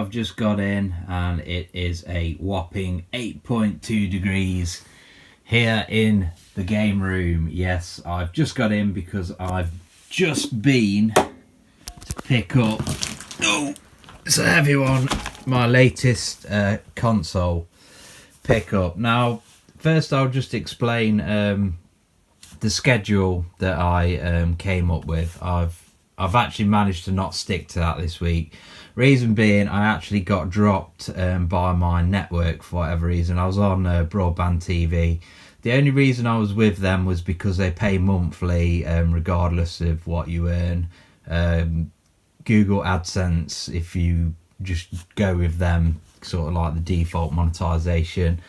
I've just got in and it is a whopping 8.2 degrees here in the game room. Yes, I've just got in because I've just been to pick up, oh, it's a heavy one, my latest console pickup. Now, first I'll just explain the schedule that I came up with. I've actually managed to not stick to that this week. Reason being, I actually got dropped by my network for whatever reason. I was on broadband TV. The only reason I was with them was because they pay monthly, regardless of what you earn. Google AdSense, if you just go with them, sort of like the default monetization,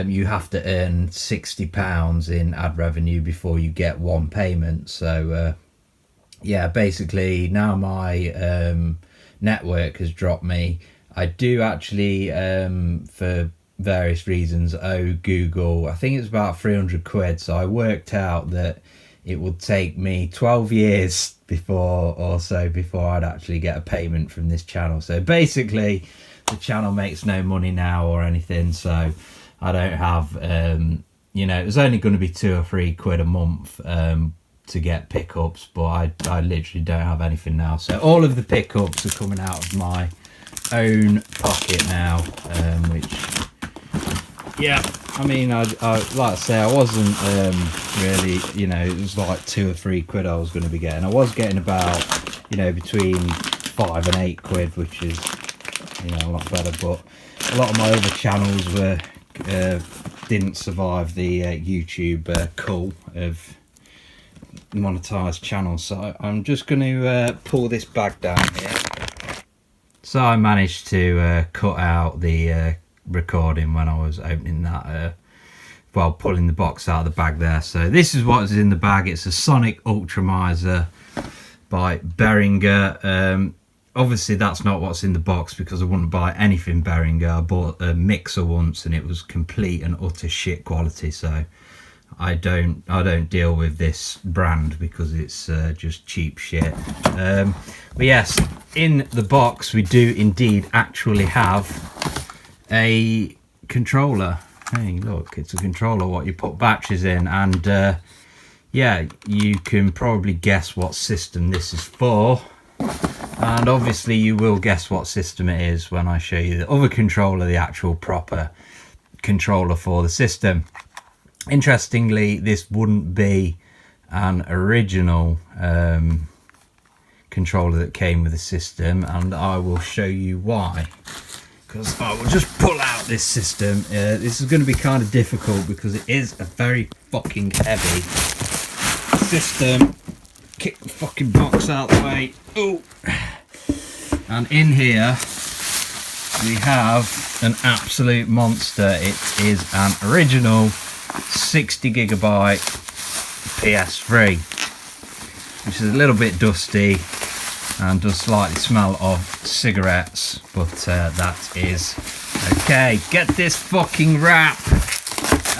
you have to earn £60 in ad revenue before you get one payment. So yeah, basically now my network has dropped me. I do actually, for various reasons, owe Google, I think it's about 300 quid. So I worked out that it would take me 12 years before I'd actually get a payment from this channel. So basically the channel makes no money now or anything. So I don't have, it was only going to be 2 or 3 quid a month to get pickups, but I literally don't have anything now. So all of the pickups are coming out of my own pocket now, which, yeah, I mean, I like I say, I wasn't really, it was like 2 or 3 quid I was going to be getting. I was getting about, between 5 and 8 quid, which is, a lot better, but a lot of my other channels were didn't survive the YouTube cull of monetized channels. So I'm just going to pull this bag down here. So I managed to cut out the recording when I was opening that, pulling the box out of the bag there. So this is what is in the bag. It's a Sonic Ultramizer by Behringer. Obviously that's not what's in the box because I wouldn't buy anything Behringer. I bought a mixer once and it was complete and utter shit quality, so I don't deal with this brand because it's just cheap shit. But yes, in the box we do indeed actually have a controller. Hey, look, it's a controller what you put batteries in, and yeah, you can probably guess what system this is for, and obviously you will guess what system it is when I show you the other controller, the actual proper controller for the system. Interestingly, this wouldn't be an original controller that came with the system, and I will show you why. Because I will just pull out this system. This is going to be kind of difficult because it is a very fucking heavy system. Kick the fucking box out the way. Oh, and in here we have an absolute monster. It is an original 60GB PS3, which is a little bit dusty and does slightly smell of cigarettes, but that is okay. Get this fucking wrap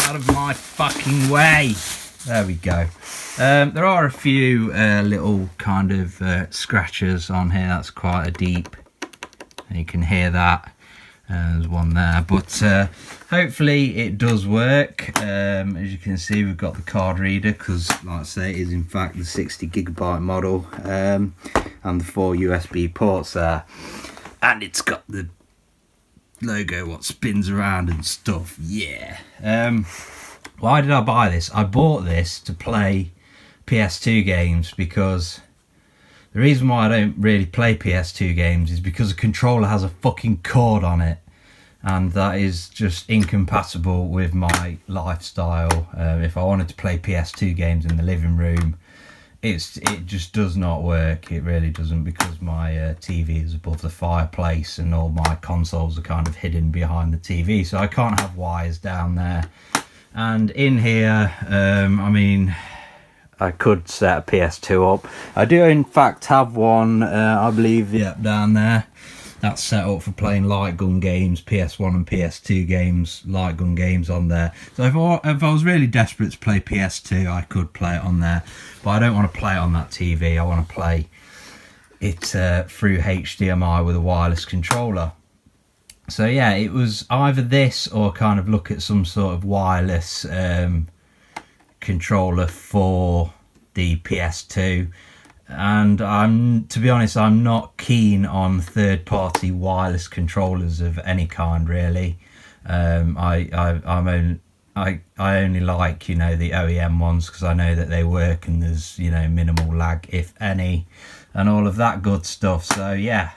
out of my fucking way. There we go. There are a few little kind of scratches on here. That's quite a deep, you can hear that. There's one there, but hopefully it does work. As you can see, we've got the card reader because, like I say, it is in fact the 60GB model, and the 4 USB ports there, and it's got the logo what spins around and stuff. Yeah. Why did I buy this? I bought this to play PS2 games because the reason why I don't really play PS2 games is because the controller has a fucking cord on it, and that is just incompatible with my lifestyle. If I wanted to play PS2 games in the living room, it just does not work. It really doesn't, because my TV is above the fireplace and all my consoles are kind of hidden behind the TV, so I can't have wires down there. And in here, I mean, I could set a PS2 up. I do in fact have one, I believe, yep, down there. That's set up for playing light gun games, PS1 and PS2 games, light gun games on there. So if I was really desperate to play PS2, I could play it on there. But I don't want to play it on that TV. I want to play it through HDMI with a wireless controller. So yeah, it was either this or kind of look at some sort of wireless controller for the PS2. And to be honest, I'm not keen on third-party wireless controllers of any kind, really. I only like, you know, the OEM ones because I know that they work and there's, you know, minimal lag, if any, and all of that good stuff. So yeah,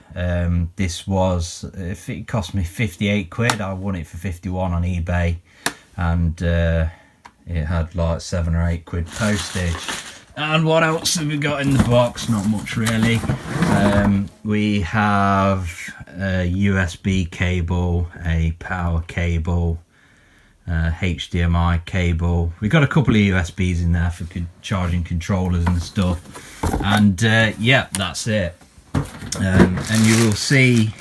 this was, if it cost me 58 quid, I won it for 51 on eBay, and it had like 7 or 8 quid postage. And what else have we got in the box? Not much really. We have a USB cable, a power cable, HDMI cable. We've got a couple of USBs in there for charging controllers and stuff. And yeah, that's it. And you will see,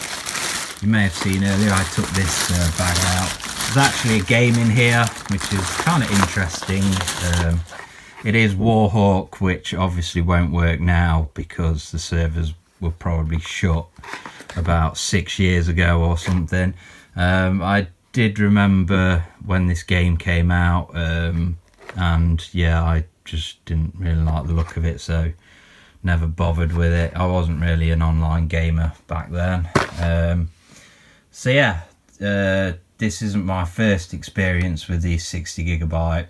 you may have seen earlier, I took this bag out. There's actually a game in here, which is kind of interesting. It is Warhawk, which obviously won't work now because the servers were probably shut about 6 years ago or something. I did remember when this game came out, and yeah, I just didn't really like the look of it, so never bothered with it. I wasn't really an online gamer back then. So yeah, this isn't my first experience with the 60GB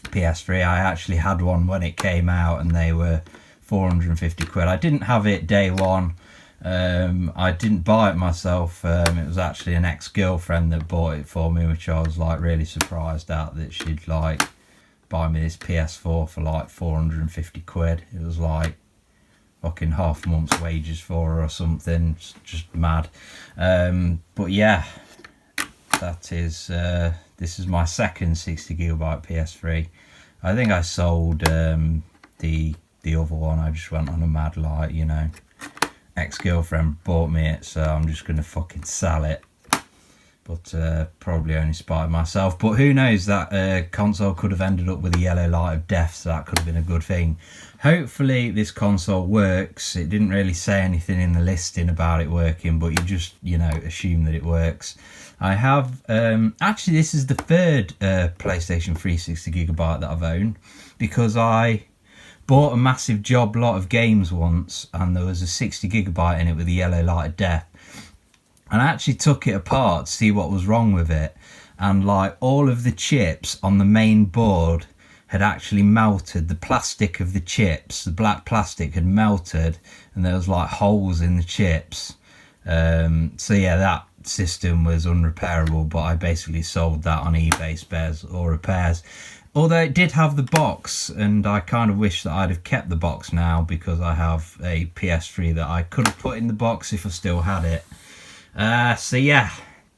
PS3. I actually had one when it came out and they were 450 quid. I didn't have it day one. I didn't buy it myself. It was actually an ex-girlfriend that bought it for me, which I was like really surprised at, that she'd like buy me this PS4 for like 450 quid. It was like fucking half a month's wages for her or something. It's just mad. But yeah, that is this is my second 60GB PS3. I think I sold the other one. I just went on a mad, like, you know, ex-girlfriend bought me it, so I'm just gonna fucking sell it. But probably only spite myself. But who knows, that console could have ended up with a yellow light of death, so that could have been a good thing. Hopefully this console works. It didn't really say anything in the listing about it working, but you just, you know, assume that it works. I have, actually this is the third PlayStation 3 60GB that I've owned, because I bought a massive job lot of games once and there was a 60GB in it with a yellow light of death. And I actually took it apart to see what was wrong with it, and like all of the chips on the main board had actually melted. The plastic of the chips, the black plastic, had melted and there was like holes in the chips. So yeah, that system was unrepairable, but I basically sold that on eBay, spares or repairs. Although it did have the box, and I kind of wish that I'd have kept the box now, because I have a PS3 that I could have put in the box if I still had it. So yeah,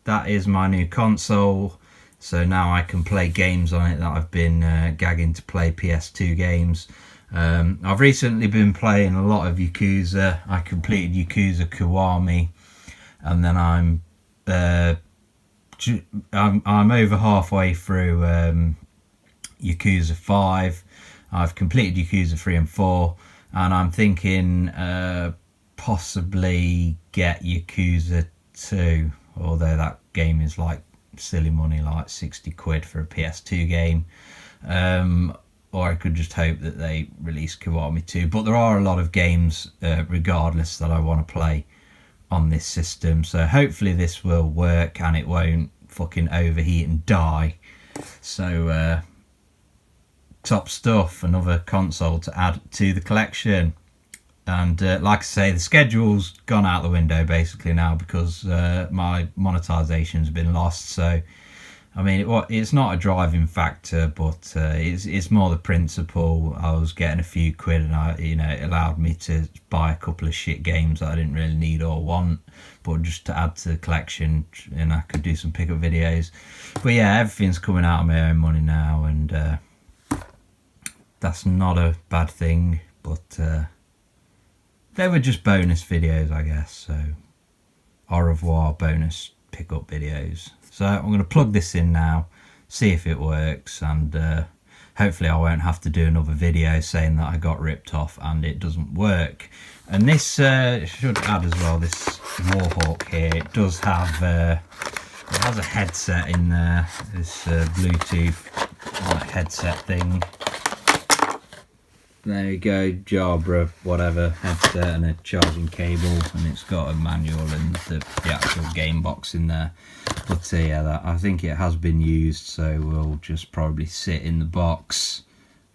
that is my new console. So now I can play games on it that I've been gagging to play, PS2 games. I've recently been playing a lot of Yakuza. I completed Yakuza Kiwami, and then I'm over halfway through Yakuza 5. I've completed Yakuza 3 and 4, and I'm thinking possibly get Yakuza 2, although that game is like silly money, like 60 quid for a PS2 game. Or I could just hope that they release Kiwami 2. But there are a lot of games regardless that I want to play on this system, so hopefully this will work and it won't fucking overheat and die. So top stuff, another console to add to the collection. And like I say, the schedule's gone out the window basically now, because my monetization's been lost. So I mean, it's not a driving factor, but it's more the principle. I was getting a few quid, and it allowed me to buy a couple of shit games that I didn't really need or want, but just to add to the collection, and I could do some pickup videos. But yeah, everything's coming out of my own money now, and that's not a bad thing. But they were just bonus videos, I guess. So au revoir, bonus pickup videos. So I'm going to plug this in now, see if it works, and hopefully I won't have to do another video saying that I got ripped off and it doesn't work. And this should add as well, this Warhawk here, it does have it has a headset in there, this Bluetooth headset thing. There you go, Jabra whatever headset and a charging cable, and it's got a manual and the actual game box in there. But yeah, I think it has been used, so we'll just probably sit in the box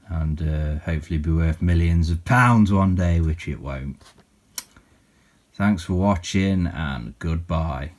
and hopefully be worth millions of pounds one day, which it won't. Thanks for watching and goodbye.